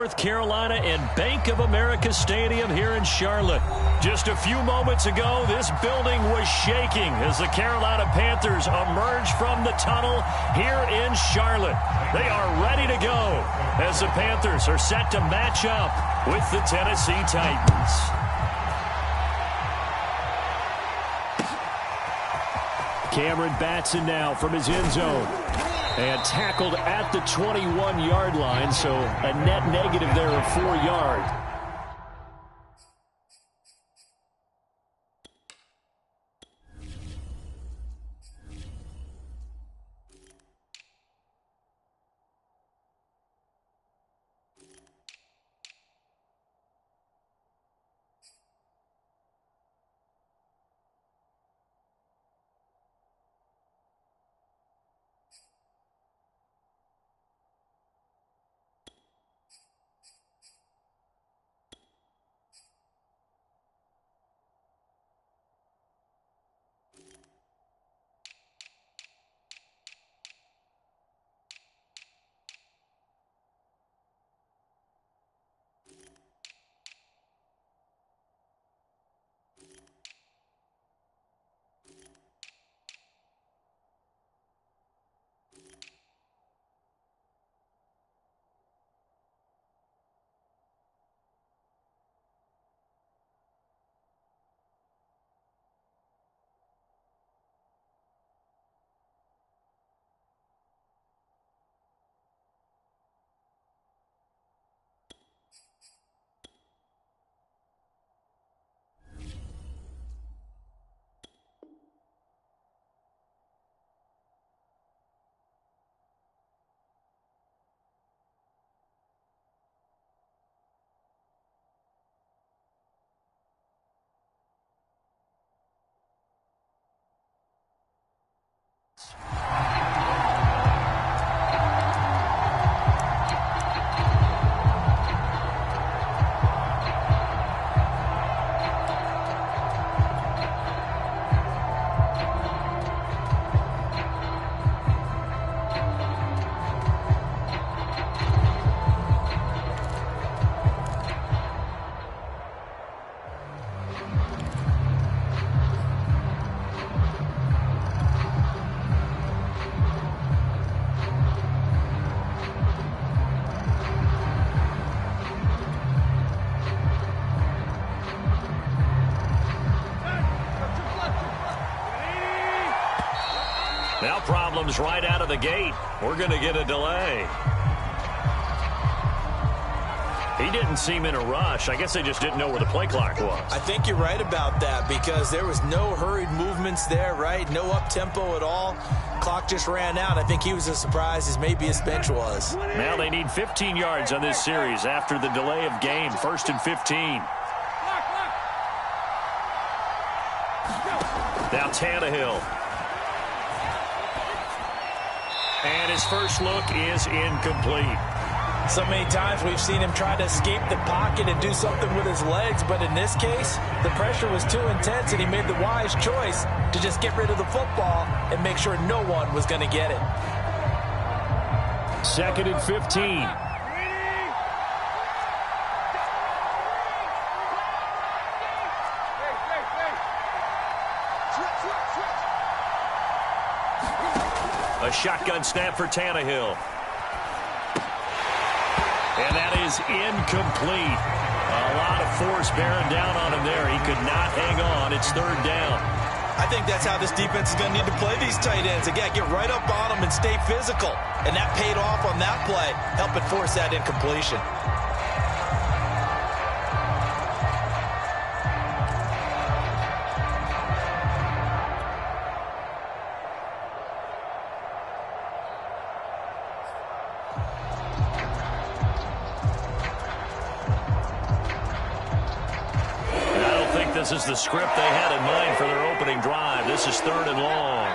North Carolina and Bank of America Stadium here in Charlotte. Just a few moments ago, this building was shaking as the Carolina Panthers emerged from the tunnel here in Charlotte. They are ready to go as the Panthers are set to match up with the Tennessee Titans. Cameron Batson now from his end zone. And tackled at the 21-yard line, so a net negative there of 4 yards. Now problems right out of the gate. We're going to get a delay. He didn't seem in a rush. I guess they just didn't know where the play clock was. I think you're right about that because there was no hurried movements there, right? No up-tempo at all. Clock just ran out. I think he was as surprised as maybe his bench was. Now they need 15 yards on this series after the delay of game. 1st and 15. Now Tannehill. And his first look is incomplete. So many times we've seen him try to escape the pocket and do something with his legs, but in this case, the pressure was too intense and he made the wise choice to just get rid of the football and make sure no one was going to get it. 2nd and 15. A shotgun snap for Tannehill. And that is incomplete. A lot of force bearing down on him there. He could not hang on. It's 3rd down. I think that's how this defense is going to need to play these tight ends. Again, get right up on them and stay physical. And that paid off on that play, helping force that incompletion. This is the script they had in mind for their opening drive. This is 3rd and long.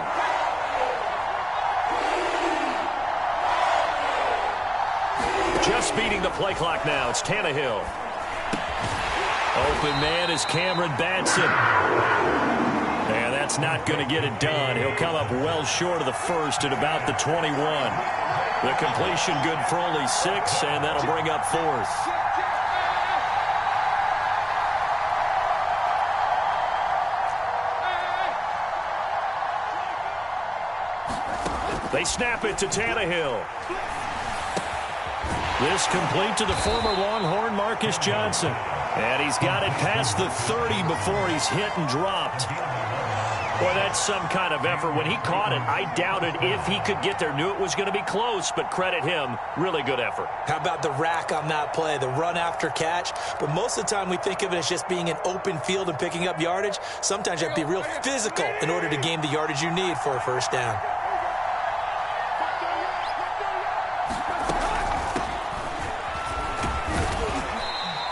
Just beating the play clock now. It's Tannehill. Open man is Cameron Batson. And that's not going to get it done. He'll come up well short of the first at about the 21. The completion good for only 6, and that'll bring up 4th. They snap it to Tannehill. This complete to the former Longhorn Marcus Johnson. And he's got it past the 30 before he's hit and dropped. Boy, that's some kind of effort. When he caught it, I doubted if he could get there. Knew it was going to be close, but credit him. Really good effort. How about the rack on that play, the run after catch? But most of the time we think of it as just being an open field and picking up yardage. Sometimes you have to be real physical in order to gain the yardage you need for a first down.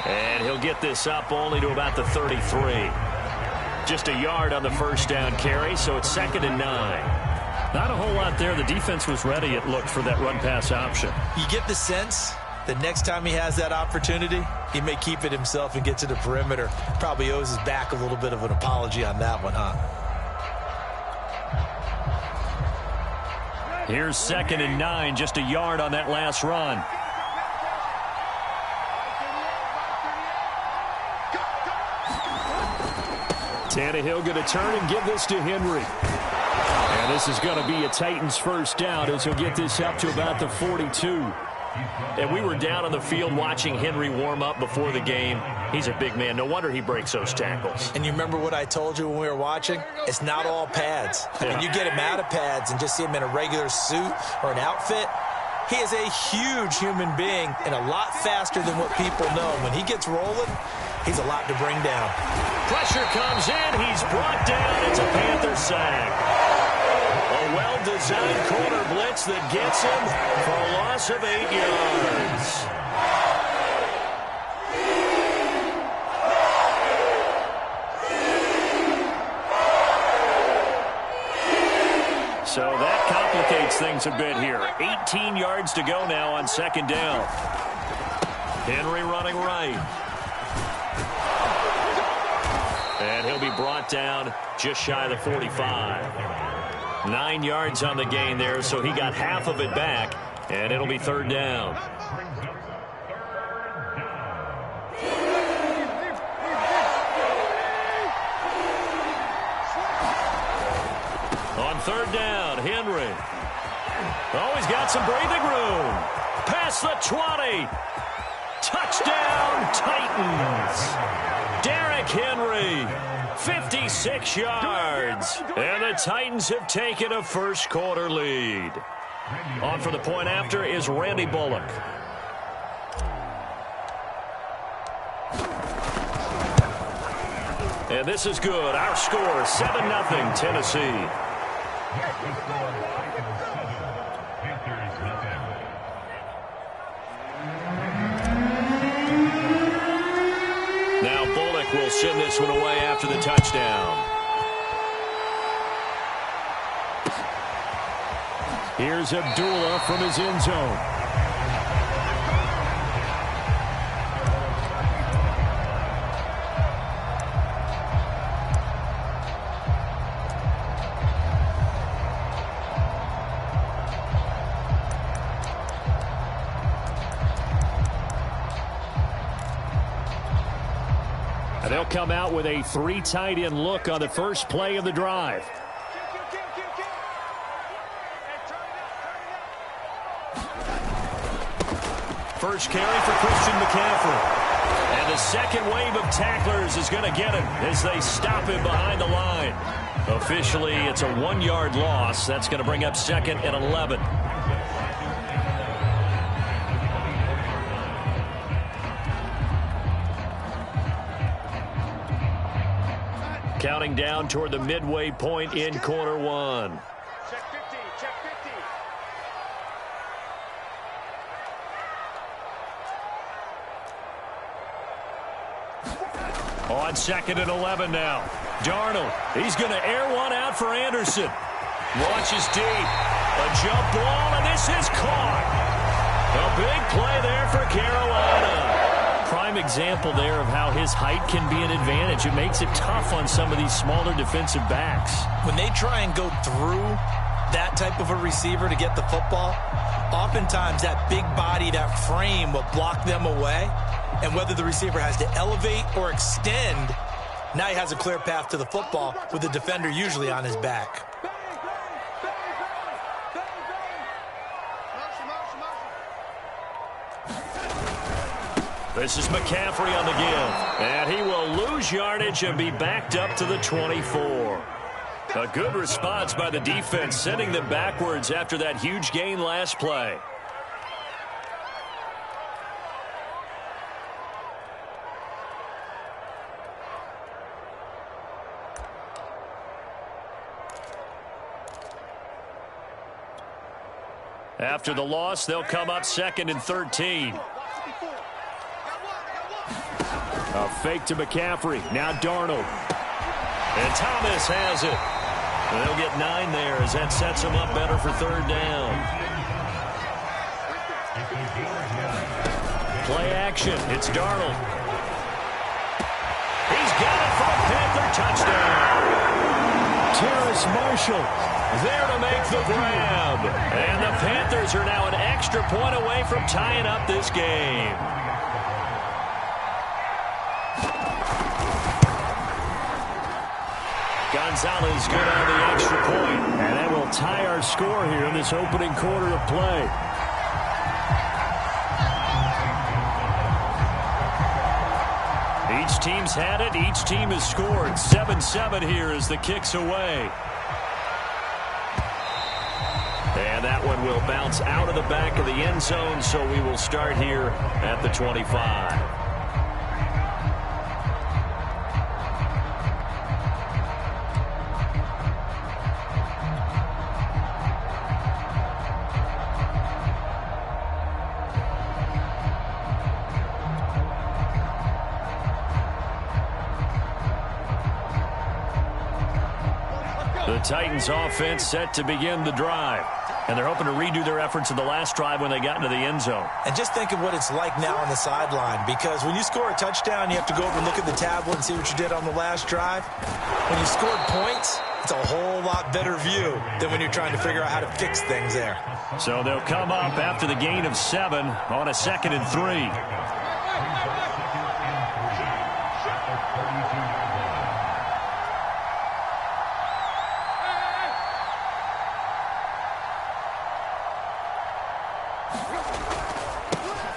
And he'll get this up only to about the 33. Just a yard on the first down carry, so it's 2nd and 9. Not a whole lot there. The defense was ready, it looked, for that run-pass option. You get the sense that next time he has that opportunity, he may keep it himself and get to the perimeter. Probably owes his back a little bit of an apology on that one, huh? Here's 2nd and 9, just a yard on that last run. Tannehill going to turn and give this to Henry. And this is going to be a Titans first down as he'll get this up to about the 42. And we were down on the field watching Henry warm up before the game. He's a big man. No wonder he breaks those tackles. And you remember what I told you when we were watching? It's not all pads. When you get him out of pads and just see him in a regular suit or an outfit, he is a huge human being and a lot faster than what people know. When he gets rolling, he's a lot to bring down. Pressure comes in. He's brought down. It's a Panther sack. A well-designed corner blitz that gets him for a loss of 8 yards. So that complicates things a bit here. 18 yards to go now on 2nd down. Henry running right. And he'll be brought down just shy of the 45. 9 yards on the gain there, so he got half of it back, and it'll be 3rd down. On 3rd down, Henry. Oh, he's got some breathing room. Past the 20. Touchdown, Titans. Derrick Henry, 56 yards. And the Titans have taken a first-quarter lead. On for the point after is Randy Bullock. And this is good. Our score, 7-0 Tennessee. Now Bullock will send this one away after the touchdown. Here's Abdullah from his end zone. And they'll come out with a 3 tight end look on the first play of the drive. First carry for Christian McCaffrey. And the second wave of tacklers is going to get him as they stop him behind the line. Officially, it's a 1-yard loss. That's going to bring up 2nd and 11. Counting down toward the midway point in quarter one. Check 50, check 50. On 2nd and 11 now. Darnold, he's going to air one out for Anderson. Launches deep. A jump ball, and this is caught. A big play there for Carolina. Prime example there of how his height can be an advantage. It makes it tough on some of these smaller defensive backs. When they try and go through that type of a receiver to get the football, oftentimes that big body, that frame will block them away. And whether the receiver has to elevate or extend, now he has a clear path to the football with the defender usually on his back. This is McCaffrey on the give. And he will lose yardage and be backed up to the 24. A good response by the defense, sending them backwards after that huge gain last play. After the loss, they'll come up 2nd and 13. A fake to McCaffrey. Now Darnold. And Thomas has it. They'll get 9 there as that sets them up better for 3rd down. Play action. It's Darnold. He's got it for a Panther touchdown. Terrace Marshall there to make the grab. And the Panthers are now an extra point away from tying up this game. Gonzalez good on the extra point. And that will tie our score here in this opening quarter of play. Each team's had it. Each team has scored. 7-7 here as the kick's away. And that one will bounce out of the back of the end zone, so we will start here at the 25. The Titans offense set to begin the drive. And they're hoping to redo their efforts in the last drive when they got into the end zone. And just think of what it's like now on the sideline, because when you score a touchdown, you have to go over and look at the tablet and see what you did on the last drive. When you scored points, it's a whole lot better view than when you're trying to figure out how to fix things there. So they'll come up after the gain of 7 on a 2nd and 3.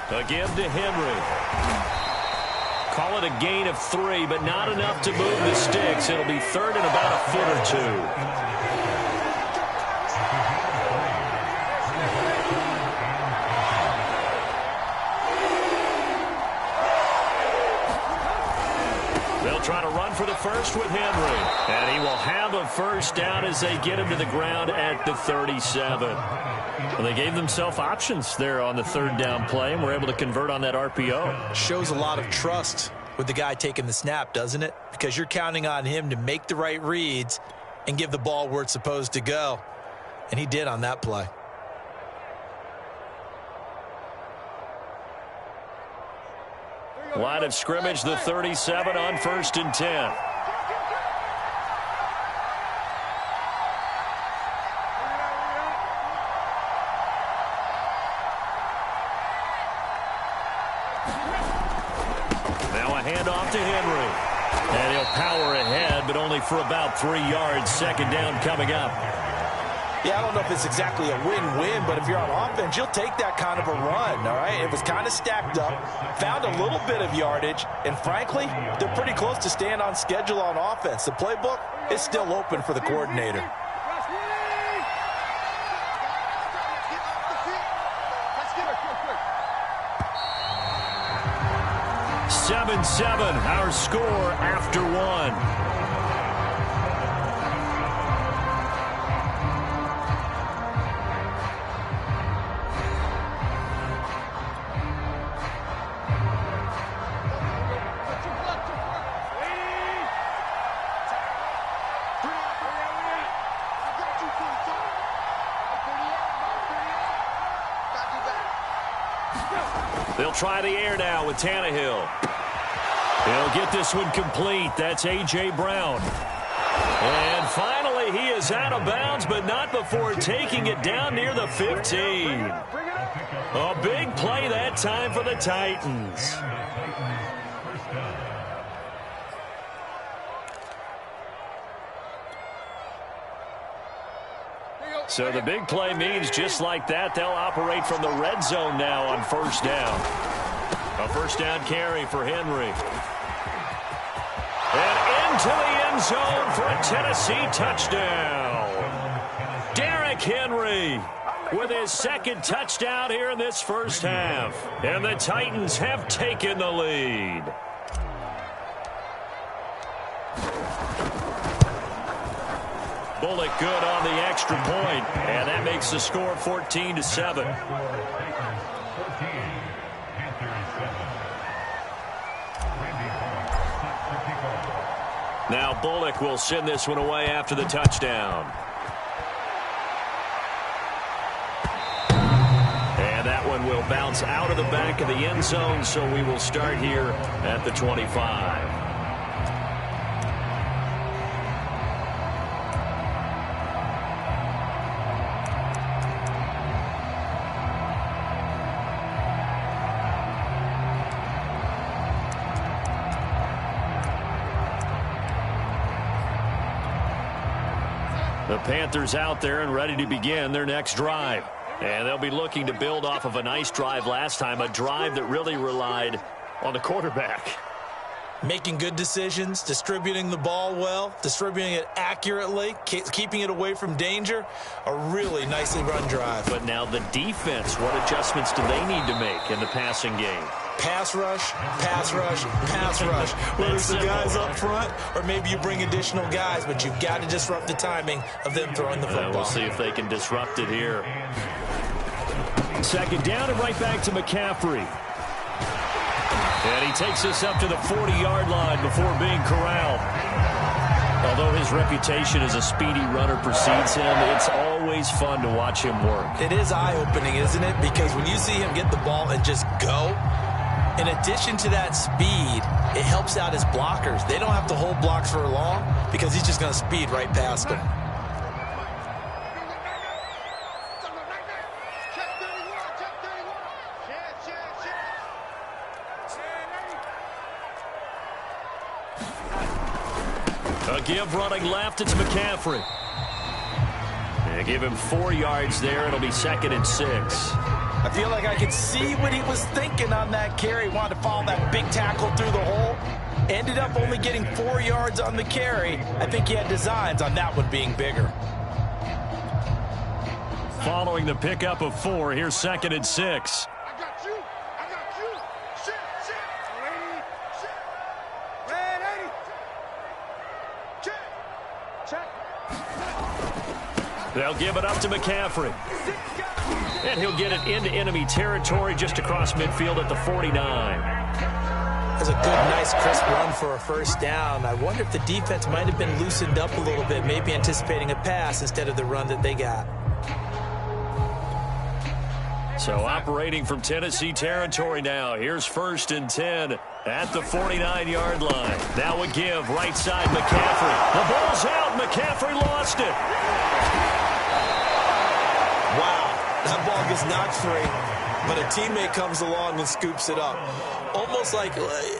A give to Henry. Call it a gain of 3, but not enough to move the sticks. It'll be 3rd and about a foot or 2. They'll try to run for the first with Henry. And he will have a first down as they get him to the ground at the 37. Well, they gave themselves options there on the 3rd down play and were able to convert on that RPO. Shows a lot of trust with the guy taking the snap, doesn't it? Because you're counting on him to make the right reads and give the ball where it's supposed to go. And he did on that play. Line of scrimmage, the 37 on 1st and 10. Handoff to Henry. And he'll power ahead, but only for about 3 yards. 2nd down coming up. Yeah, I don't know if it's exactly a win-win, but if you're on offense, you'll take that kind of a run, all right? It was kind of stacked up, found a little bit of yardage, and frankly, they're pretty close to staying on schedule on offense. The playbook is still open for the coordinator. 7-7, our score after 1. They'll try the air now with Tannehill. He'll get this one complete. That's A.J. Brown. And finally play. He is out of bounds, but not before taking it down near the 15. A big play that time for the Titans. So the big play means just like that, they'll operate from the red zone now on first down. A first down carry for Henry. And into the end zone for a Tennessee touchdown. Derrick Henry with his second touchdown here in this first half. And the Titans have taken the lead. Bullock good on the extra point, and that makes the score 14-7. Now Bullock will send this one away after the touchdown. And that one will bounce out of the back of the end zone, so we will start here at the 25. The Panthers out there and ready to begin their next drive. And they'll be looking to build off of a nice drive last time, a drive that really relied on the quarterback. Making good decisions, distributing the ball well, distributing it accurately, keeping it away from danger. A really nicely run drive. But now the defense, what adjustments do they need to make in the passing game? Pass rush, pass rush, pass rush. Whether it's the guys up front or maybe you bring additional guys, but you've got to disrupt the timing of them throwing the football. We'll see if they can disrupt it here. Second down and right back to McCaffrey. And he takes us up to the 40-yard line before being corralled. Although his reputation as a speedy runner precedes him, it's always fun to watch him work. It is eye-opening, isn't it? Because when you see him get the ball and just go, in addition to that speed, it helps out his blockers. They don't have to hold blocks for long because he's just going to speed right past them. A give running left, it's McCaffrey. They give him 4 yards there. It'll be 2nd and 6. I feel like I could see what he was thinking on that carry. Wanted to follow that big tackle through the hole. Ended up only getting 4 yards on the carry. I think he had designs on that one being bigger. Following the pickup of 4, here's 2nd and 6. They'll give it up to McCaffrey. And he'll get it into enemy territory just across midfield at the 49. That's a good, nice, crisp run for a first down. I wonder if the defense might have been loosened up a little bit, maybe anticipating a pass instead of the run that they got. So operating from Tennessee territory now. Here's 1st and 10 at the 49-yard line. Now a give, right side, McCaffrey. The ball's out. McCaffrey lost it. Wow, that ball gets knocked free, but a teammate comes along and scoops it up.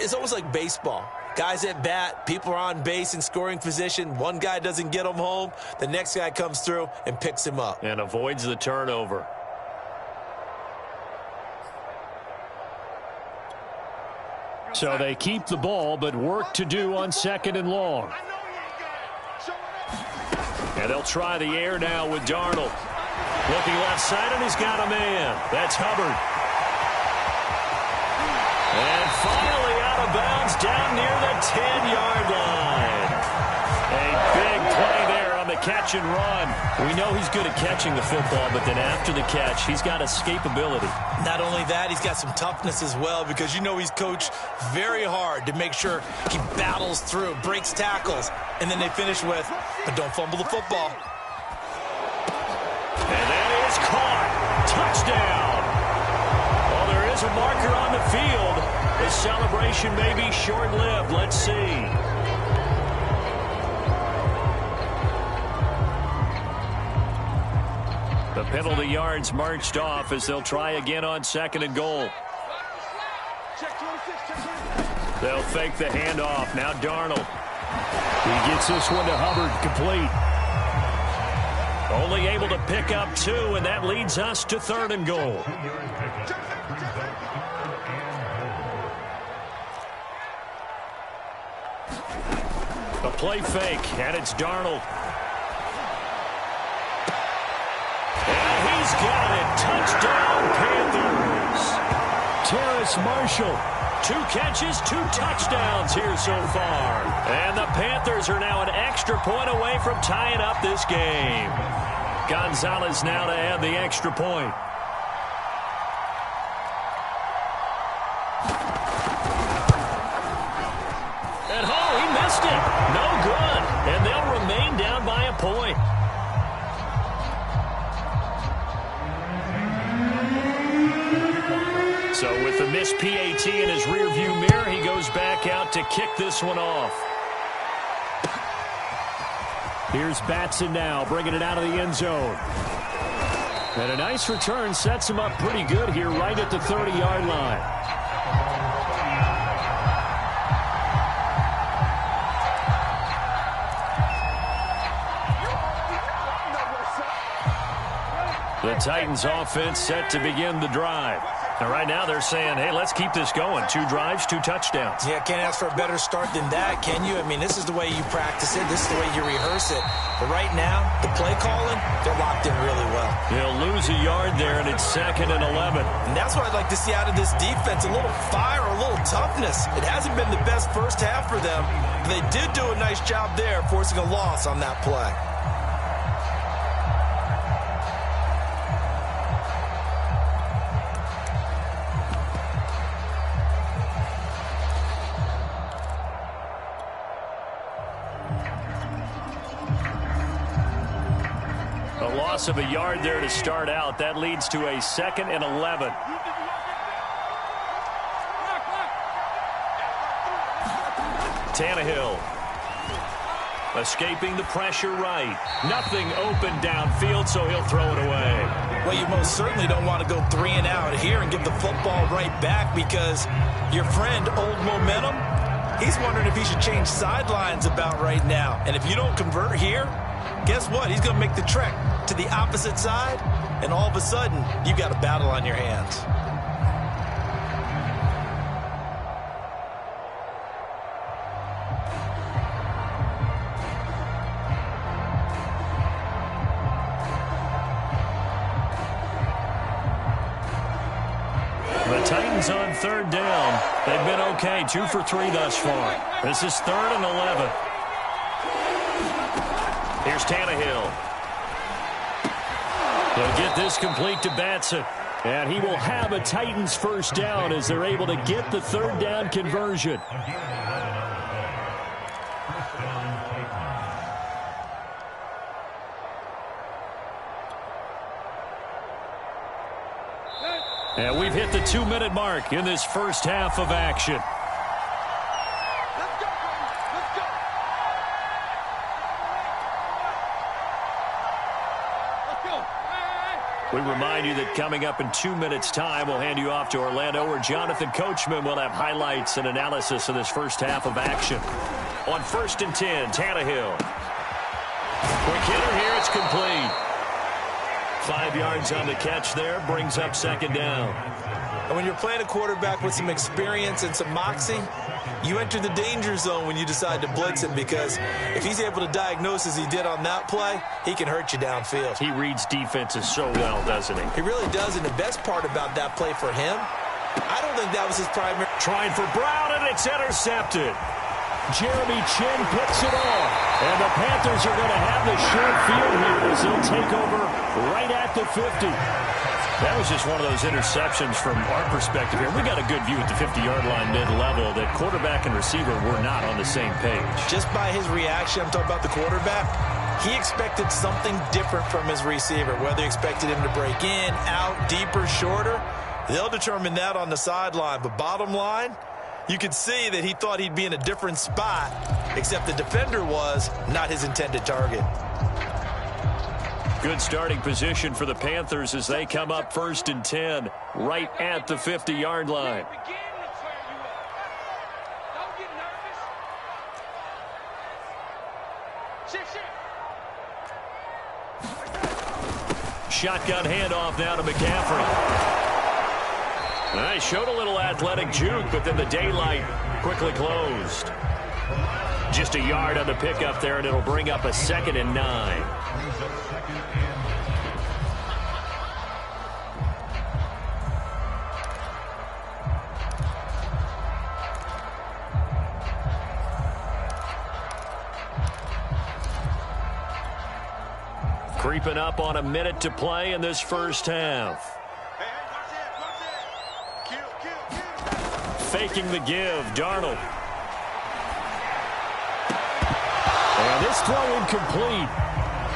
It's almost like baseball. Guys at bat, people are on base in scoring position. One guy doesn't get him home. The next guy comes through and picks him up. And avoids the turnover. So they keep the ball, but work to do on 2nd and long. And they'll try the air now with Darnold. Looking left side, and he's got a man. That's Hubbard. And finally out of bounds down near the 10-yard line. A big play there on the catch and run. We know he's good at catching the football, but then after the catch, he's got escapability. Not only that, he's got some toughness as well, because you know he's coached very hard to make sure he battles through, breaks tackles, and then they finish with, but don't fumble the football. And that is caught. Touchdown. Well, there is a marker on the field. The celebration may be short-lived. Let's see. penalty yards marched off as they'll try again on 2nd and goal. They'll fake the handoff. Now Darnold. He gets this one to Hubbard, complete. Only able to pick up 2, and that leads us to 3rd and goal. A play fake, and it's Darnold. And he's got it. Touchdown, Panthers. Terrace Marshall. 2 catches, 2 touchdowns here so far. And the Panthers are now an extra point away from tying up this game. Gonzalez now to add the extra point. And he missed it. No good. And they'll remain down by a point. So with the missed PAT in his rearview mirror, he goes back out to kick this one off. Here's Batson now, bringing it out of the end zone. And a nice return sets him up pretty good here right at the 30-yard line. The Titans offense set to begin the drive. And right now they're saying, hey, let's keep this going. 2 drives, 2 touchdowns. Yeah, can't ask for a better start than that, can you? I mean, this is the way you practice it. This is the way you rehearse it. But right now, the play calling, they're locked in really well. He'll lose a yard there, and it's 2nd and 11. And that's what I'd like to see out of this defense, a little fire, a little toughness. It hasn't been the best first half for them, but they did do a nice job there forcing a loss on that play. Of a yard there to start out. That leads to a 2nd and 11. Tannehill escaping the pressure right. Nothing open downfield, so he'll throw it away. Well, you most certainly don't want to go 3 and out here and give the football right back because your friend, Old Momentum, he's wondering if he should change sidelines about right now. And if you don't convert here, guess what? He's going to make the trek to the opposite side, and all of a sudden, you've got a battle on your hands. The Titans on 3rd down. They've been okay, 2 for 3 thus far. This is 3rd and 11. Here's Tannehill. They'll get this complete to Batson. And he will have a Titans first down as they're able to get the 3rd down conversion. And we've hit the 2-minute mark in this first half of action. We remind you that coming up in 2 minutes' time, we'll hand you off to Orlando, where Jonathan Coachman will have highlights and analysis of this first half of action. On 1st and 10, Tannehill. Quick hitter here, it's complete. 5 yards on the catch there, brings up 2nd down. And when you're playing a quarterback with some experience and some moxie, you enter the danger zone when you decide to blitz him, because if he's able to diagnose as he did on that play, he can hurt you downfield. He reads defenses so well, doesn't he? He really does, and the best part about that play for him, I don't think that was his primary. Trying for Brown, and it's intercepted. Jeremy Chin picks it off. And the Panthers are going to have the short field here as they'll take over right at the 50. That was just one of those interceptions from our perspective here. We got a good view at the 50-yard line mid-level that quarterback and receiver were not on the same page. Just by his reaction, I'm talking about the quarterback, he expected something different from his receiver, whether he expected him to break in, out, deeper, shorter. They'll determine that on the sideline. But bottom line, you could see that he thought he'd be in a different spot, except the defender was not his intended target. Good starting position for the Panthers as they come up 1st and 10 right at the 50-yard line. Shotgun handoff now to McCaffrey. He showed a little athletic juke, but then the daylight quickly closed. Just a yard on the pickup there, and it'll bring up a 2nd and 9. Creeping up on a minute to play in this first half. Faking the give, Darnold. And this throw incomplete.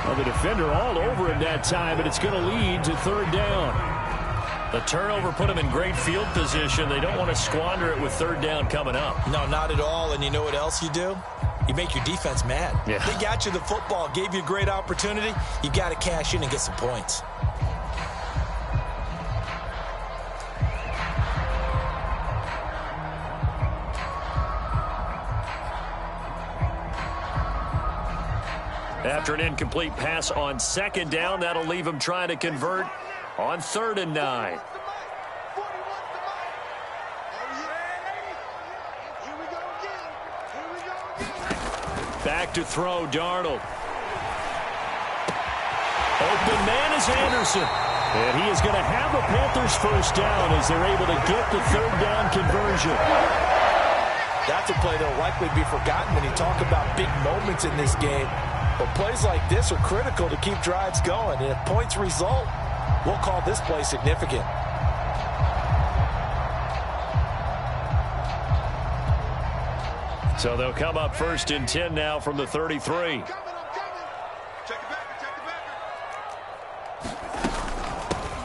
Well, the defender all over him that time, but it's going to lead to 3rd down. The turnover put him in great field position. They don't want to squander it with 3rd down coming up. No, not at all. And you know what else you do? You make your defense mad. Yeah. They got you the football, gave you a great opportunity. You got to cash in and get some points. After an incomplete pass on 2nd down, that'll leave him trying to convert on 3rd and 9. Back to throw, Darnold. Open man is Anderson. And he is going to have the Panthers 1st down as they're able to get the 3rd down conversion. That's a play that will likely be forgotten when you talk about big moments in this game. But plays like this are critical to keep drives going. And if points result, we'll call this play significant. So they'll come up 1st and 10 now from the 33.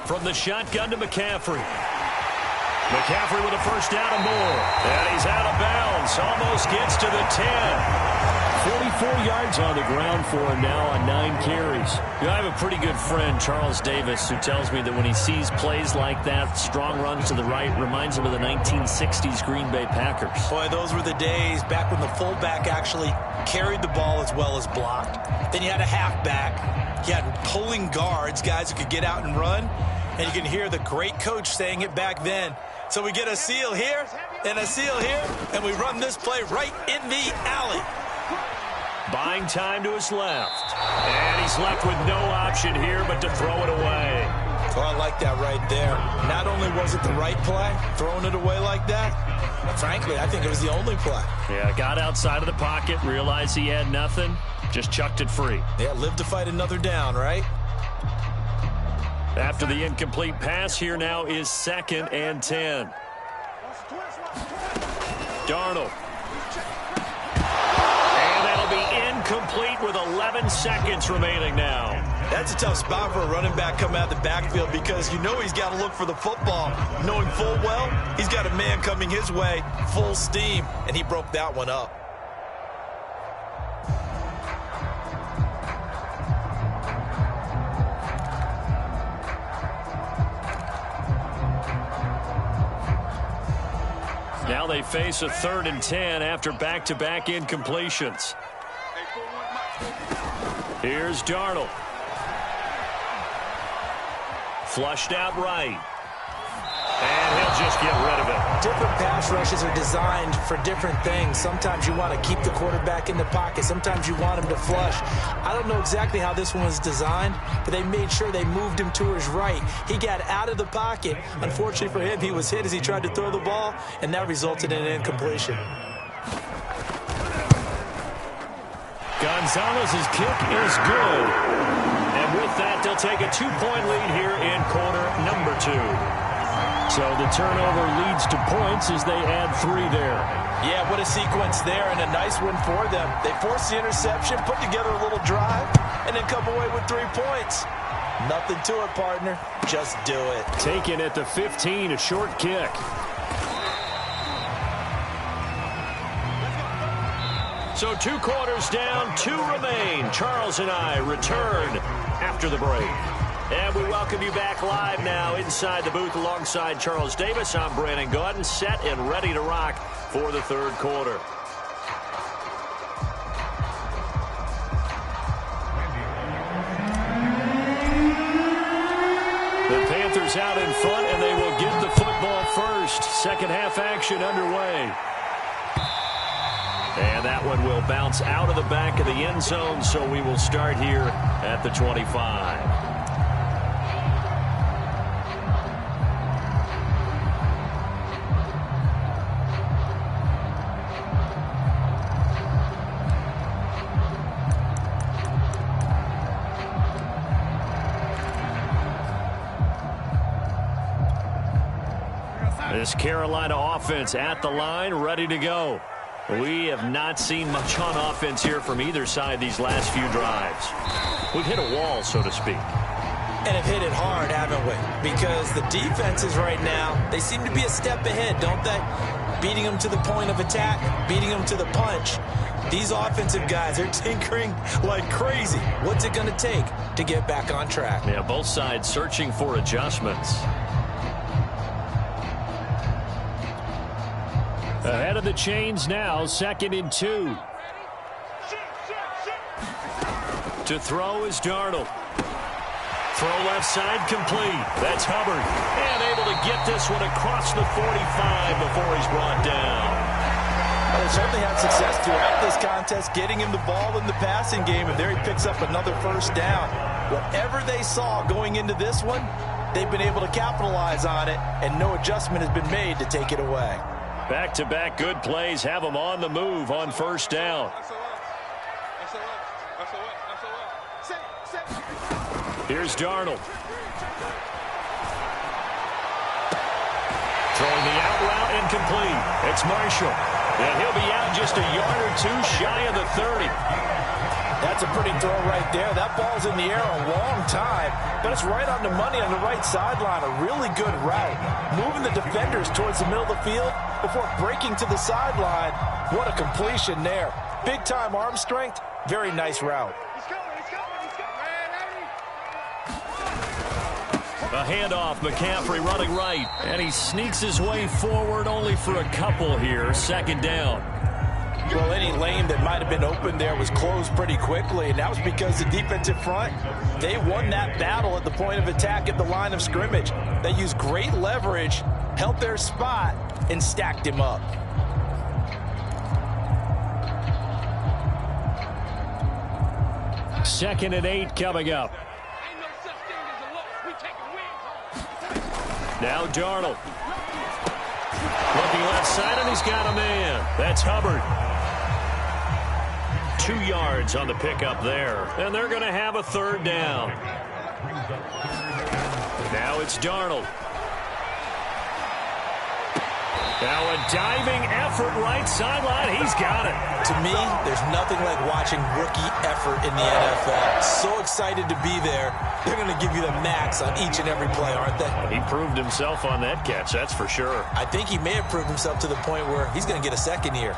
From the shotgun to McCaffrey. McCaffrey with a 1st down and more. And he's out of bounds. Almost gets to the 10. 44 yards on the ground for him now on 9 carries. I have a pretty good friend, Charles Davis, who tells me that when he sees plays like that, strong runs to the right, reminds him of the 1960s Green Bay Packers. Boy, those were the days back when the fullback actually carried the ball as well as blocked. Then you had a halfback. You had pulling guards, guys who could get out and run. And you can hear the great coach saying it back then. So we get a seal here and a seal here, and we run this play right in the alley. Buying time to his left. And he's left with no option here but to throw it away. Well, I like that right there. Not only was it the right play, throwing it away like that, but frankly, I think it was the only play. Yeah, got outside of the pocket, realized he had nothing, just chucked it free. Yeah, live to fight another down, right? After the incomplete pass, here now is 2nd and 10. Darnold. Complete with 11 seconds remaining now. That's a tough spot for a running back coming out of the backfield because you know he's got to look for the football, knowing full well he's got a man coming his way, full steam, and he broke that one up. Now they face a 3rd and 10 after back-to-back incompletions. Here's Darnold. Flushed out right. And he'll just get rid of it. Different pass rushes are designed for different things. Sometimes you want to keep the quarterback in the pocket. Sometimes you want him to flush. I don't know exactly how this one was designed, but they made sure they moved him to his right. He got out of the pocket. Unfortunately for him, he was hit as he tried to throw the ball, and that resulted in an incompletion. Gonzalez's kick is good. And with that, they'll take a 2-point lead here in quarter number 2. So the turnover leads to points as they add 3 there. Yeah, what a sequence there, and a nice one for them. They forced the interception, put together a little drive, and then come away with 3 points. Nothing to it, partner. Just do it. Taken at the 15, a short kick. So 2 quarters down, 2 remain. Charles and I return after the break. And we welcome you back live now inside the booth alongside Charles Davis. I'm Brandon Gaudin, set and ready to rock for the third quarter. The Panthers out in front, and they will get the football first. Second half action underway. And that one will bounce out of the back of the end zone, so we will start here at the 25. This Carolina offense at the line, ready to go. We have not seen much on offense here from either side these last few drives. We've hit a wall, so to speak. And have hit it hard, haven't we? Because the defenses right now, they seem to be a step ahead, don't they? Beating them to the point of attack, beating them to the punch. These offensive guys are tinkering like crazy. What's it going to take to get back on track? Yeah, both sides searching for adjustments. Ahead of the chains now, 2nd and 2. To throw is Darnold. Throw left side complete. That's Hubbard. And able to get this one across the 45 before he's brought down. Well, they certainly had success throughout this contest, getting him the ball in the passing game, and there he picks up another first down. Whatever they saw going into this one, they've been able to capitalize on it, and no adjustment has been made to take it away. Back-to-back good plays have them on the move on first down. Here's Darnold. Throwing the out route incomplete. It's Marshall. And he'll be out just a yard or two shy of the 30. That's a pretty throw right there. That ball's in the air a long time, but it's right on the money on the right sideline. A really good route. Moving the defenders towards the middle of the field before breaking to the sideline. What a completion there. Big-time arm strength. Very nice route. A handoff, McCaffrey running right, and he sneaks his way forward only for a couple here. 2nd down. Well, any lane that might have been open there was closed pretty quickly, and that was because the defensive front, they won that battle at the point of attack at the line of scrimmage. They used great leverage, held their spot, and stacked him up. Second and 8 coming up. Now Darnold. Looking left side, and he's got a man. That's Hubbard. 2 yards on the pickup there. And they're going to have a 3rd down. Now it's Darnold. Now a diving effort right sideline. He's got it. To me, there's nothing like watching rookie effort in the NFL. So excited to be there. They're going to give you the max on each and every play, aren't they? He proved himself on that catch, that's for sure. I think he may have proved himself to the point where he's going to get a second here.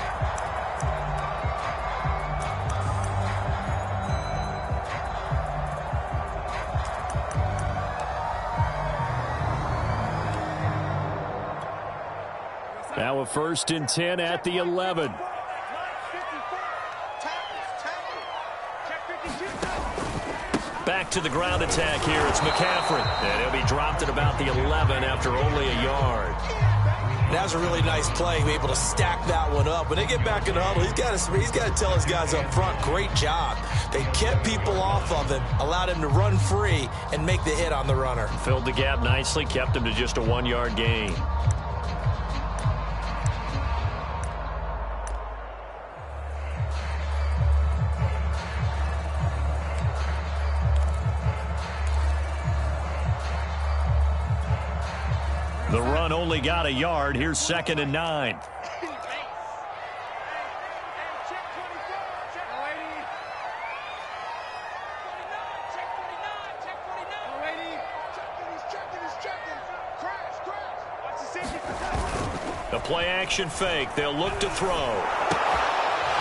Now a 1st and 10 at the 11. Back to the ground attack here. It's McCaffrey. And he'll be dropped at about the 11 after only a yard. That was a really nice play. Be able to stack that one up. When they get back in the huddle, he's got to tell his guys up front, great job. They kept people off of him, allowed him to run free, and make the hit on the runner. Filled the gap nicely, kept him to just a 1-yard gain. The run only got a yard. Here's 2nd and 9. The play action fake. They'll look to throw.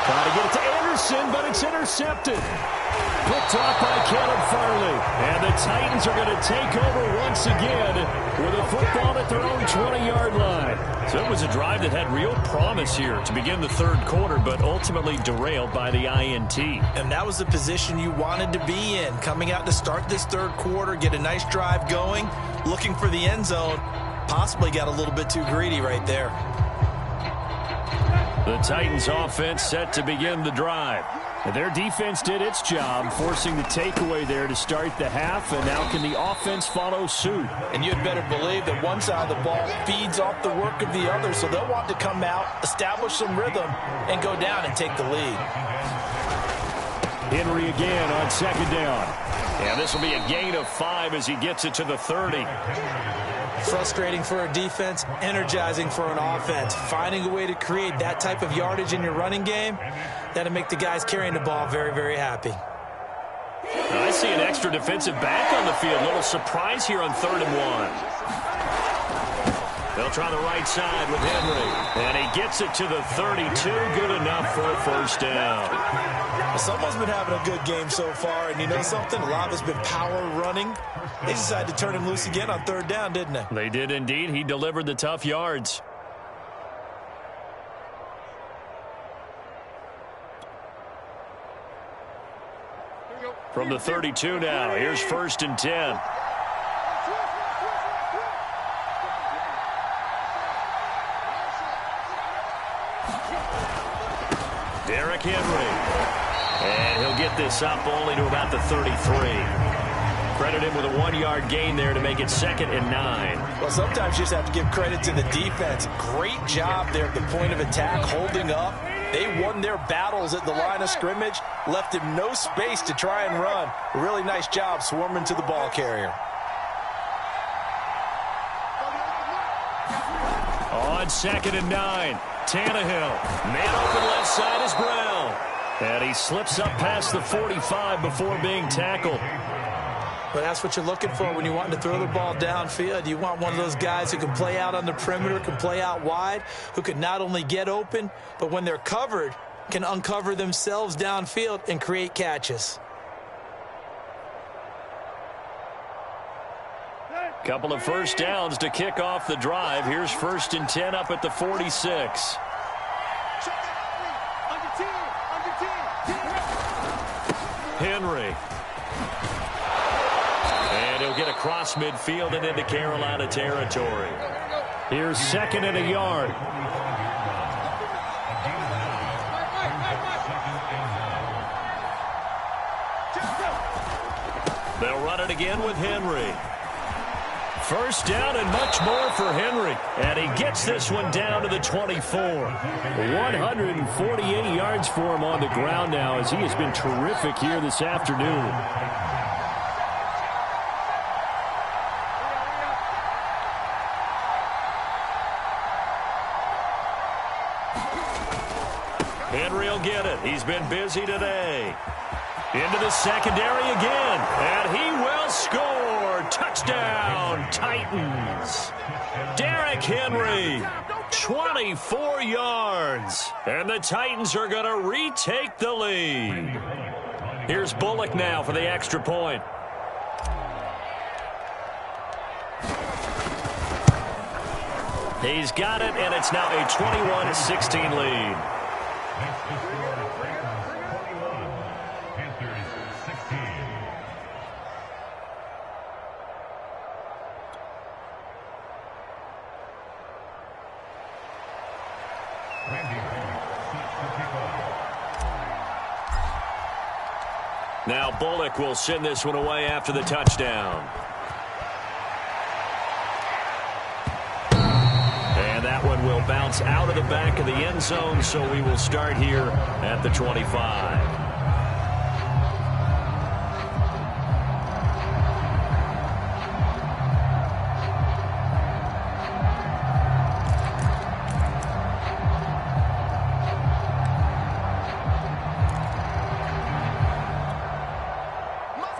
Trying to get it to Anderson, but it's intercepted. Picked off by Caleb Farley. And the Titans are going to take over once again with a football at their own 20-yard line. So it was a drive that had real promise here to begin the third quarter, but ultimately derailed by the INT. And that was the position you wanted to be in. Coming out to start this third quarter, get a nice drive going, looking for the end zone. Possibly got a little bit too greedy right there. The Titans offense set to begin the drive. Their defense did its job, forcing the takeaway there to start the half, and now can the offense follow suit? And you'd better believe that one side of the ball feeds off the work of the other, so they'll want to come out, establish some rhythm, and go down and take the lead. Henry again on second down. And this will be a gain of 5 as he gets it to the 30. Frustrating for a defense, energizing for an offense. Finding a way to create that type of yardage in your running game, that'll make the guys carrying the ball very, very happy. I see an extra defensive back on the field. Little surprise here on 3rd and 1. They'll try the right side with Henry. And he gets it to the 32. Good enough for a first down. Well, someone's been having a good game so far, and you know something? A lot of it's been power running. They decided to turn him loose again on 3rd down, didn't they? They did indeed. He delivered the tough yards. From the 32 now, here's 1st and 10. Derrick Henry. And he'll get this up only to about the 33. Credit him with a 1-yard gain there to make it 2nd and 9. Well, sometimes you just have to give credit to the defense. Great job there at the point of attack, holding up. They won their battles at the line of scrimmage, left him no space to try and run. A really nice job swarming to the ball carrier. On 2nd and 9, Tannehill. Man open left side is Brown. And he slips up past the 45 before being tackled. But that's what you're looking for when you want to throw the ball downfield. You want one of those guys who can play out on the perimeter, can play out wide, who can not only get open, but when they're covered, can uncover themselves downfield and create catches. Couple of first downs to kick off the drive. Here's 1st and 10 up at the 46. Henry. And he'll get across midfield and into Carolina territory. Here's 2nd and a yard. They'll run it again with Henry. First down and much more for Henry. And he gets this one down to the 24. 148 yards for him on the ground now as he has been terrific here this afternoon. Henry will get it. He's been busy today. Into the secondary again. And he will score. Touchdown, Titans. Derrick Henry, 24 yards. And the Titans are going to retake the lead. Here's Bullock now for the extra point. He's got it, and it's now a 21-16 lead. Now Bullock will send this one away after the touchdown. And that one will bounce out of the back of the end zone, so we will start here at the 25.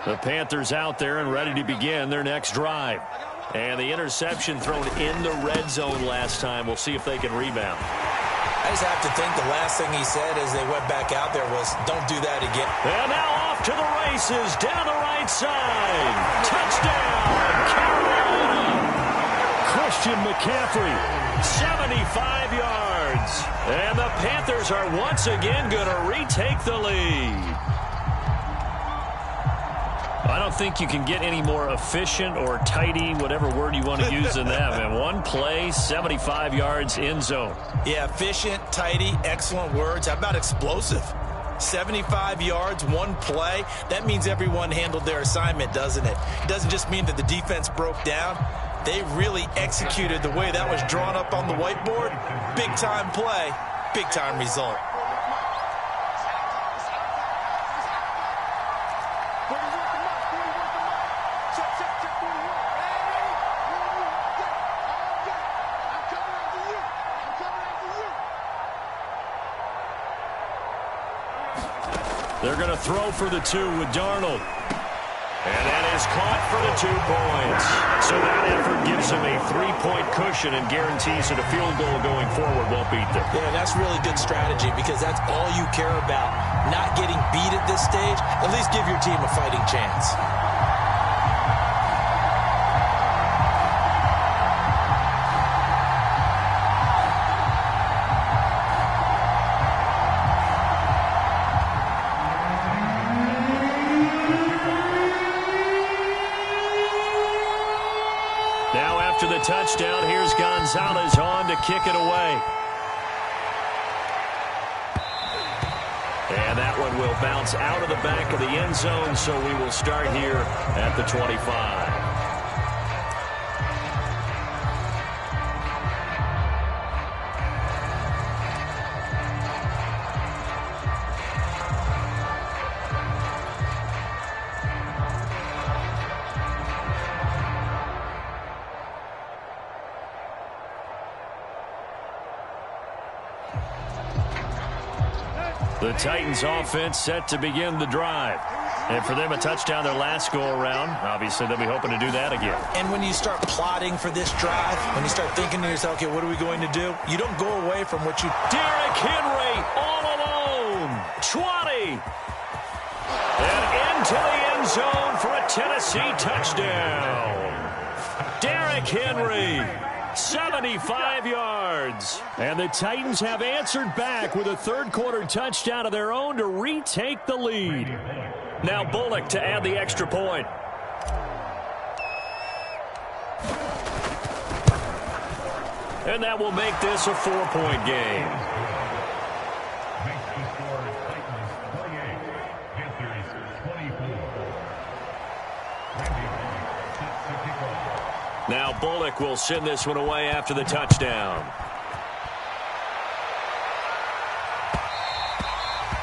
The Panthers out there and ready to begin their next drive. And the interception thrown in the red zone last time. We'll see if they can rebound. I just have to think the last thing he said as they went back out there was, don't do that again. And now off to the races, down the right side. Touchdown, Carolina. Christian McCaffrey, 75 yards. And the Panthers are once again going to retake the lead. I don't think you can get any more efficient or tidy, whatever word you want to use in that, man. One play, 75 yards in zone. Yeah, efficient, tidy, excellent words. How about explosive? 75 yards, one play. That means everyone handled their assignment, doesn't it? It doesn't just mean that the defense broke down. They really executed the way that was drawn up on the whiteboard. Big-time play, big-time result. They're going to throw for the 2 with Darnold. And that is caught for the 2 points. So that effort gives him a 3-point cushion and guarantees that a field goal going forward won't beat them. Yeah, that's really good strategy because that's all you care about. Not getting beat at this stage. At least give your team a fighting chance. After the touchdown, here's Gonzalez on to kick it away. And that one will bounce out of the back of the end zone, so we will start here at the 25. The Titans offense set to begin the drive. And for them, a touchdown their last go-around. Obviously, they'll be hoping to do that again. And when you start plotting for this drive, when you start thinking to yourself, okay, what are we going to do? You don't go away from what you... Derrick Henry all alone. 20. And into the end zone for a Tennessee touchdown. Derrick Henry. 75 yards. And the Titans have answered back with a third-quarter touchdown of their own to retake the lead. Now Bullock to add the extra point. And that will make this a 4-point game. Now Bullock will send this one away after the touchdown.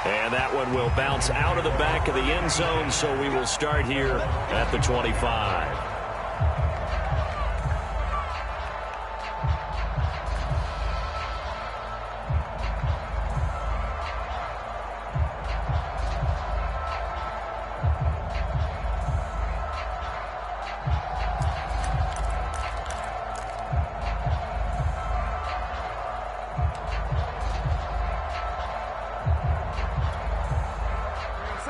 And that one will bounce out of the back of the end zone, so we will start here at the 25.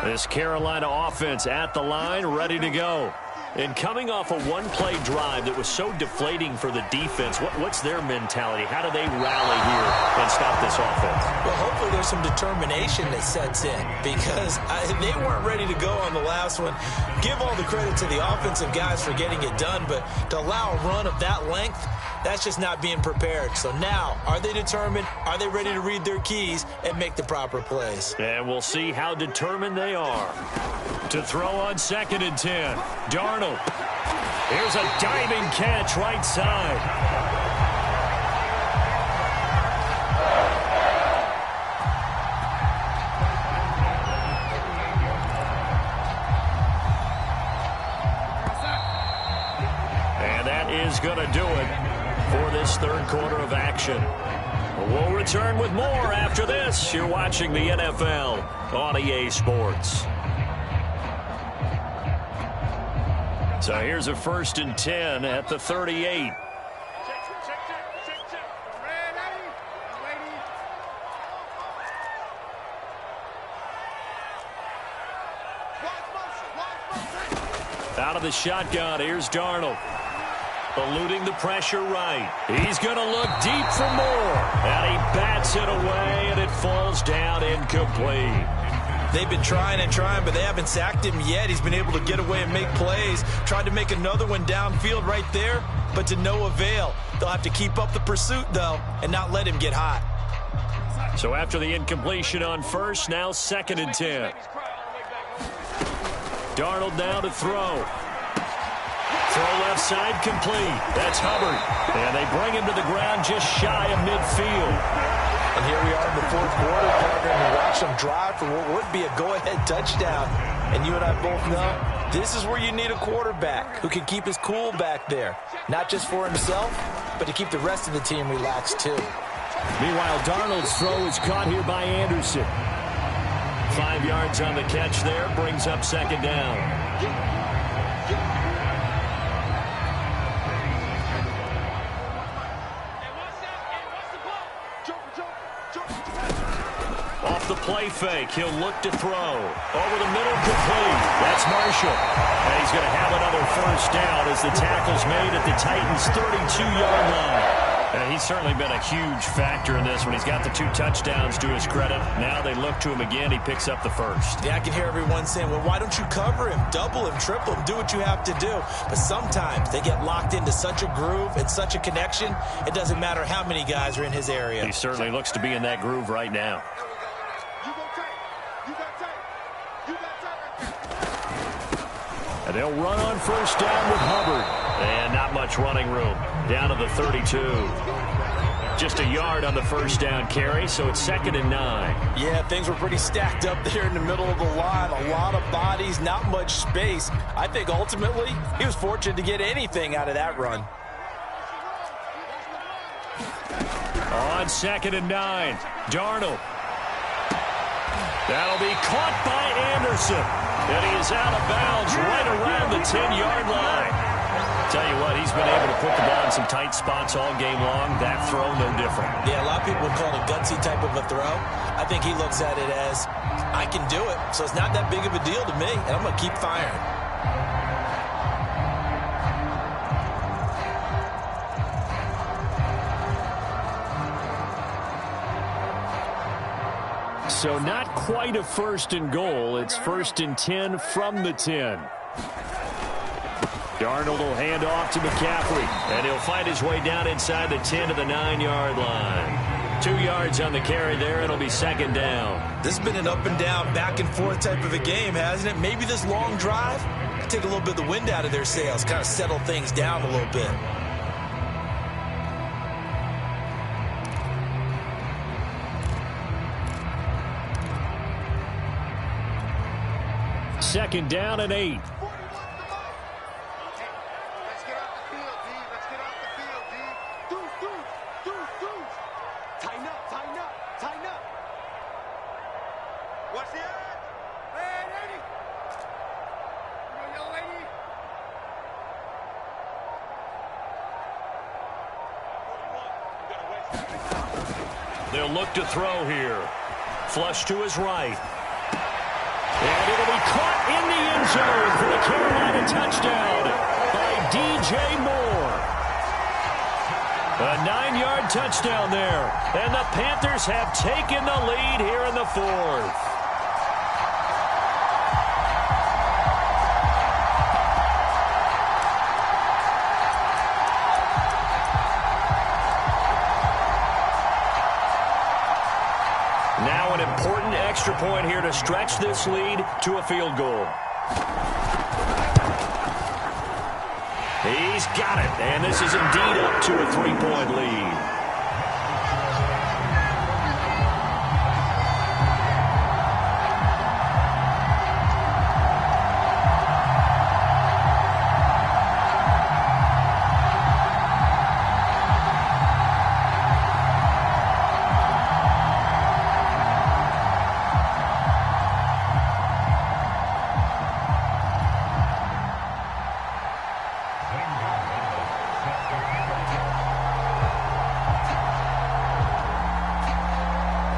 This Carolina offense at the line, ready to go. And coming off a one-play drive that was so deflating for the defense, what's their mentality? How do they rally here and stop this offense? Well, hopefully there's some determination that sets in because they weren't ready to go on the last one. Give all the credit to the offensive guys for getting it done, but to allow a run of that length, that's just not being prepared. So now, are they determined? Are they ready to read their keys and make the proper plays? And we'll see how determined they are. To throw on 2nd and 10. Darnold. Here's a diving catch right side. And that is going to do it for this third quarter of action. We'll return with more after this. You're watching the NFL on EA Sports. So here's a 1st and 10 at the 38. Out of the shotgun, here's Darnold. Eluding the pressure right. He's going to look deep for more. And he bats it away, and it falls down incomplete. They've been trying and trying, but they haven't sacked him yet. He's been able to get away and make plays. Tried to make another one downfield right there, but to no avail. They'll have to keep up the pursuit, though, and not let him get hot. So after the incompletion on first, now 2nd and 10. Darnold now to throw. Throw left side complete. That's Hubbard. And they bring him to the ground just shy of midfield. And here we are in the 4th quarter, partner, and we watch them drive for what would be a go-ahead touchdown. And you and I both know this is where you need a quarterback who can keep his cool back there. Not just for himself, but to keep the rest of the team relaxed too. Meanwhile, Darnold's throw is caught here by Anderson. 5 yards on the catch there, brings up 2nd down. Off the play fake, he'll look to throw. Over the middle, complete. That's Marshall. And he's going to have another 1st down as the tackle's made at the Titans' 32-yard line. And he's certainly been a huge factor in this when he's got the 2 touchdowns to his credit. Now they look to him again. He picks up the 1st. Yeah, I can hear everyone saying, well, why don't you cover him, double him, triple him, do what you have to do. But sometimes they get locked into such a groove and such a connection, it doesn't matter how many guys are in his area. He certainly looks to be in that groove right now. And they'll run on 1st down with Hubbard. And not much running room. Down to the 32. Just a yard on the 1st down carry, so it's 2nd and 9. Yeah, things were pretty stacked up there in the middle of the line. A lot of bodies, not much space. I think ultimately he was fortunate to get anything out of that run. On 2nd and 9, Darnold. That'll be caught by Anderson. And he is out of bounds right around the 10-yard line. Tell you what, he's been able to put the ball in some tight spots all game long. That throw, no different. Yeah, a lot of people would call it a gutsy type of a throw. I think he looks at it as, I can do it, so it's not that big of a deal to me, and I'm going to keep firing. So not quite a 1st and goal. It's 1st and 10 from the 10. Darnold will hand off to McCaffrey, and he'll find his way down inside the 10 to the 9-yard line. 2 yards on the carry there. It'll be 2nd down. This has been an up and down, back and forth type of a game, hasn't it? Maybe this long drive could take a little bit of the wind out of their sails, kind of settle things down a little bit. Second down and 8. They'll look to throw here. Flush to his right. And it'll be caught in the end zone for the Carolina touchdown by DJ Moore. A 9-yard touchdown there. And the Panthers have taken the lead here in the 4th. Now an important extra point here to stretch this lead to a field goal. He's got it, and this is indeed up to a 3-point lead.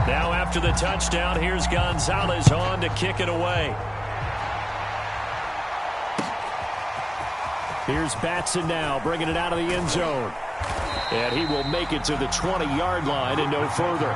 Now after the touchdown, here's Gonzalez on to kick it away. Here's Batson now, bringing it out of the end zone. And he will make it to the 20-yard line and no further.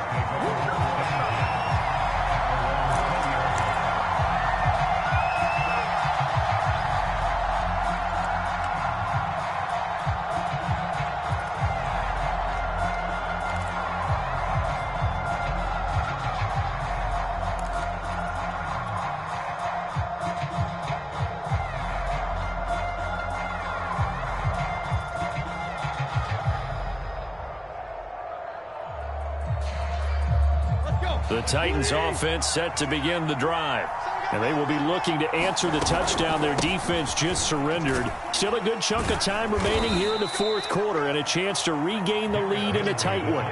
The Titans offense set to begin the drive. And they will be looking to answer the touchdown their defense just surrendered. Still a good chunk of time remaining here in the fourth quarter and a chance to regain the lead in a tight one.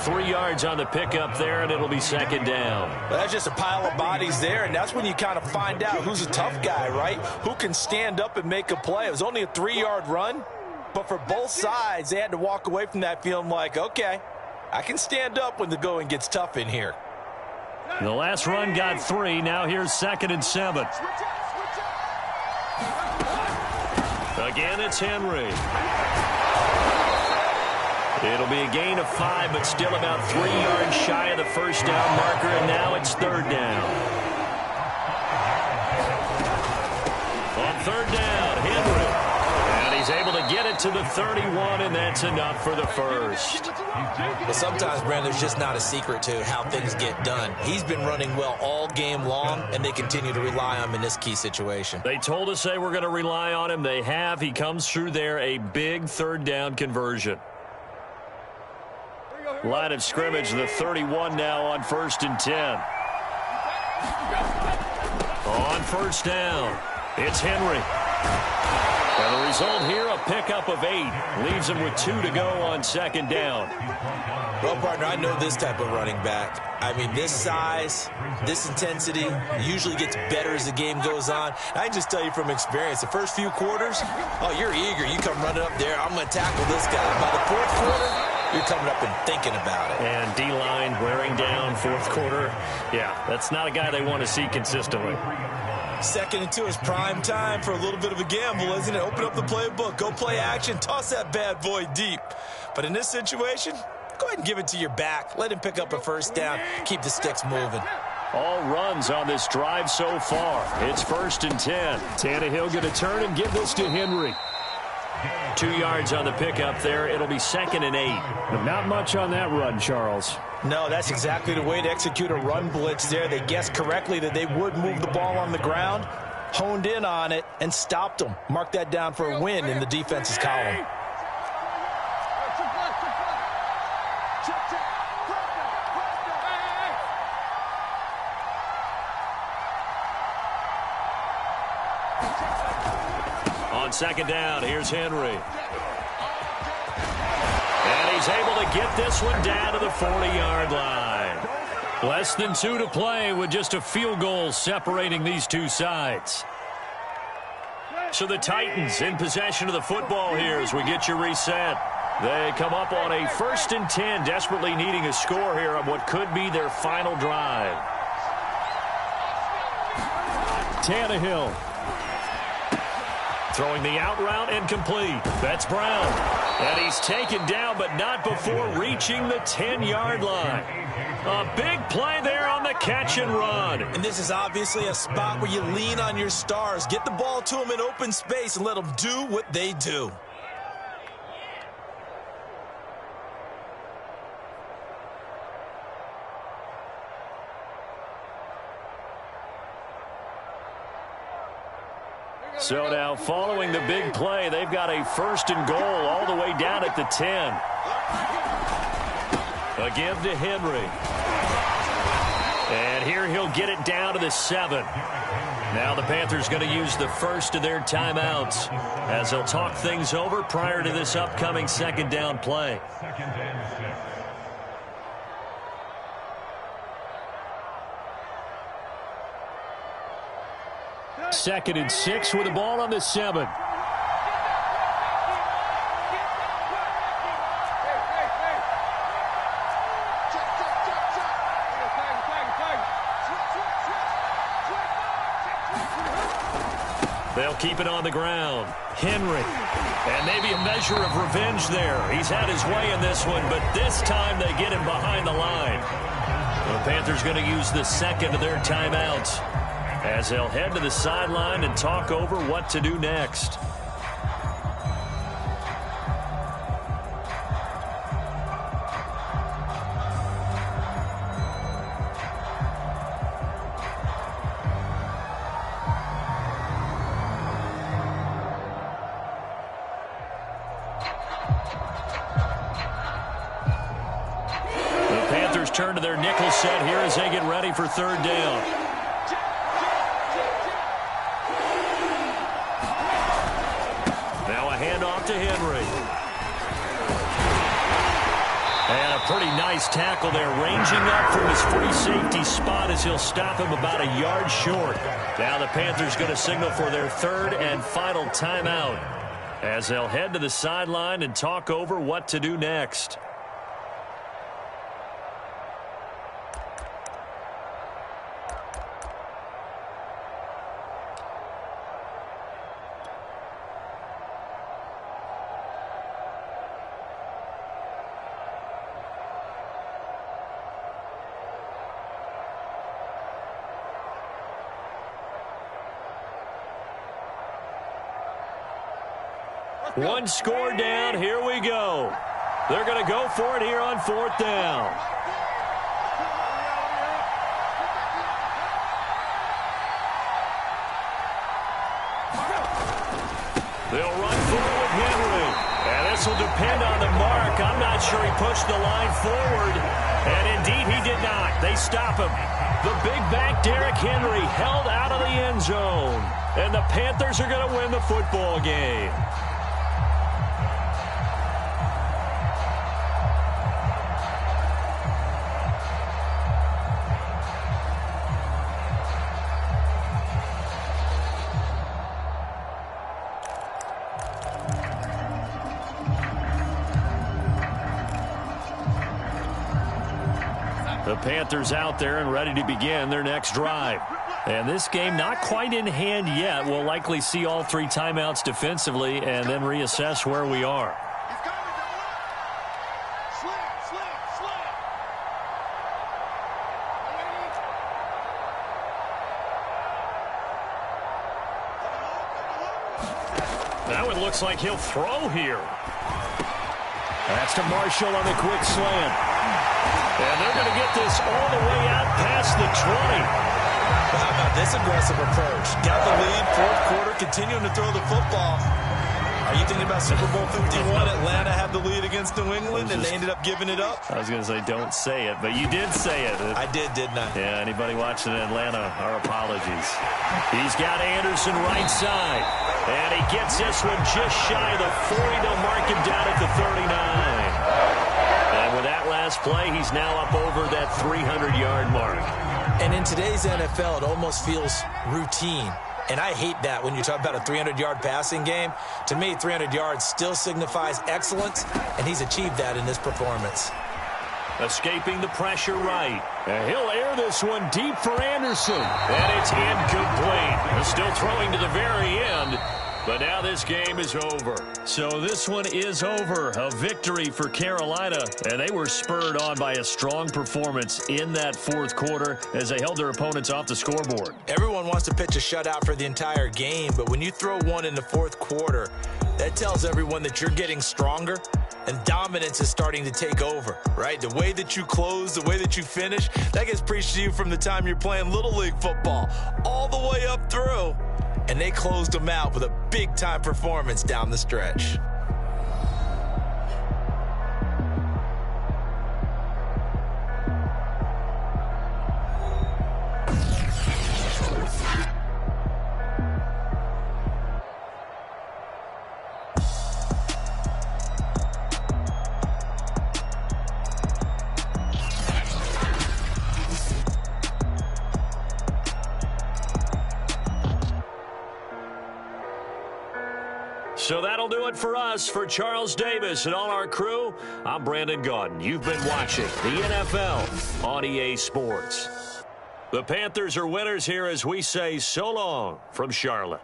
3 yards on the pickup there, and it'll be second down. Well, that's just a pile of bodies there, and that's when you kind of find out who's a tough guy, right? Who can stand up and make a play. It was only a 3-yard run, but for both sides, they had to walk away from that feeling like, okay, I can stand up when the going gets tough in here. The last run got 3. Now here's 2nd and 7. Again, it's Henry. It'll be a gain of 5, but still about 3 yards shy of the first down marker, and now it's 3rd down. On 3rd down, Henry. And he's able to get it to the 31, and that's enough for the first. Well, sometimes, Brandon, there's just not a secret to how things get done. He's been running well all game long, and they continue to rely on him in this key situation. They told us they were going to rely on him. They have. He comes through there, a big 3rd down conversion. Line of scrimmage, the 31 now on 1st and 10. On 1st down, it's Henry. And the result here, a pickup of 8. Leaves him with 2 to go on 2nd down. Well, partner, I know this type of running back. I mean, this size, this intensity usually gets better as the game goes on. I can just tell you from experience, the first few quarters, oh, you're eager. You come running up there, I'm going to tackle this guy. By the 4th quarter, you're coming up and thinking about it. And D-line wearing down 4th quarter. Yeah, that's not a guy they want to see consistently. 2nd and 2 is prime time for a little bit of a gamble, isn't it? Open up the playbook, go play action, toss that bad boy deep. But in this situation, go ahead and give it to your back. Let him pick up a 1st down. Keep the sticks moving. All runs on this drive so far. It's 1st and 10. Tannehill going to turn and give this to Henry. 2 yards on the pickup there. It'll be 2nd and 8. Not much on that run, Charles. No, that's exactly the way to execute a run blitz there. They guessed correctly that they would move the ball on the ground, honed in on it, and stopped them. Mark that down for a win in the defense's column. On 2nd down, here's Henry. And he's able to get this one down to the 40-yard line. Less than 2 to play with just a field goal separating these two sides. So the Titans in possession of the football here as we get you reset. They come up on a 1st and 10, desperately needing a score here on what could be their final drive. Tannehill. Throwing the out route and complete. That's Brown. And he's taken down, but not before reaching the 10-yard line. A big play there on the catch and run. And this is obviously a spot where you lean on your stars. Get the ball to them in open space and let them do what they do. So now following the big play, they've got a 1st and goal all the way down at the 10. Again to Henry. And here he'll get it down to the 7. Now the Panthers going to use the first of their timeouts as they'll talk things over prior to this upcoming 2nd down play. 2nd and 6 with the ball on the 7. They'll keep it on the ground. Henry. And maybe a measure of revenge there. He's had his way in this one, but this time they get him behind the line. The Panthers going to use the second of their timeouts as they'll head to the sideline and talk over what to do next. Turn to their nickel set here as they get ready for third down. Now a handoff to Henry. And a pretty nice tackle there, ranging up from his free safety spot as he'll stop him about a yard short. Now the Panthers going to signal for their third and final timeout as they'll head to the sideline and talk over what to do next. One score down. Here we go. They're going to go for it here on fourth down. They'll run forward with Henry. And this will depend on the mark. I'm not sure he pushed the line forward. And indeed he did not. They stop him. The big back Derrick Henry held out of the end zone. And the Panthers are going to win the football game. The Panthers out there and ready to begin their next drive. And this game not quite in hand yet. We'll likely see all three timeouts defensively and then reassess where we are. That one looks like he'll throw here. That's to Marshall on the quick slant. And they're going to get this all the way out past the 20. How about this aggressive approach? Got the lead, fourth quarter, continuing to throw the football. Are you thinking about Super Bowl 51? Atlanta had the lead against New England, and they ended up giving it up? I was going to say, don't say it, but you did say it. I did, didn't I? Yeah, anybody watching in Atlanta, our apologies. He's got Anderson right side, and he gets this one just shy of the 40. They'll mark him down at the 39. And with that last play, he's now up over that 300-yard mark. And in today's NFL, it almost feels routine. And I hate that when you talk about a 300-yard passing game. To me, 300 yards still signifies excellence, and he's achieved that in this performance. Escaping the pressure right. And he'll air this one deep for Anderson. And it's incomplete. Still throwing to the very end. But now this game is over. So this one is over. A victory for Carolina. And they were spurred on by a strong performance in that fourth quarter as they held their opponents off the scoreboard. Everyone wants to pitch a shutout for the entire game, but when you throw one in the fourth quarter, that tells everyone that you're getting stronger and dominance is starting to take over, right? The way that you close, the way that you finish, that gets preached to you from the time you're playing Little League football all the way up through. And they closed them out with a big-time performance down the stretch. So that'll do it for us. For Charles Davis and all our crew, I'm Brandon Gaudin. You've been watching the NFL on EA Sports. The Panthers are winners here as we say so long from Charlotte.